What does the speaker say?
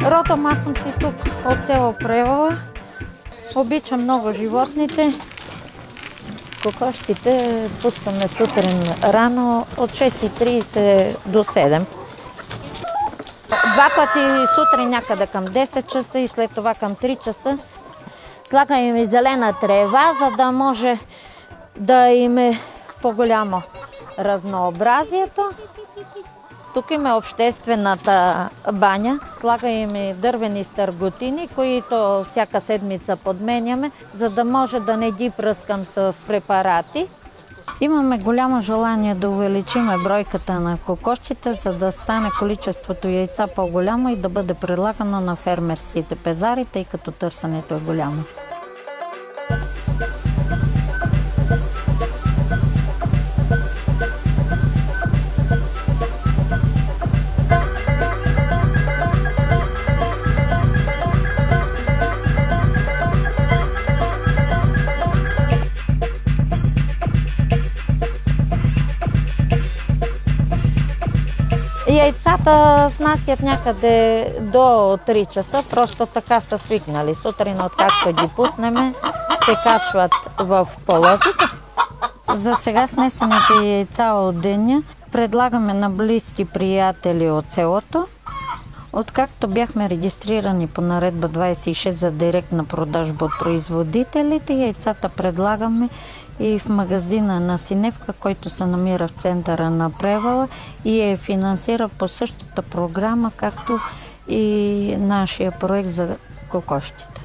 Родом аз съм си тук от село Превала. Обичам много животните. Кокошките пускаме сутрин рано от 6:30 до 7. Два пъти сутрин някъде към 10 часа и след това към 3 часа. Слагам им и зелена трева, за да може да им е по-голямо разнообразието. Тук има обществената баня. Слага им и дървени стърготини, които всяка седмица подменяме, за да може да не ги пръскам с препарати. Имаме голямо желание да увеличиме бройката на кокошките, за да стане количеството яйца по-голямо и да бъде предлагано на фермерските пазари, тъй като търсенето е голямо. Яйцата снасят някъде до 3 часа, просто така са свикнали. Сутрин, откакто ги пуснеме, се качват в полозите. За сега снесените яйца от деня предлагаме на близки приятели от селото. Откакто бяхме регистрирани по наредба 26 за директна продажба от производителите, яйцата предлагаме и в магазина на Синевка, който се намира в центъра на Превала и е финансира по същата програма, както и нашия проект за кокошките.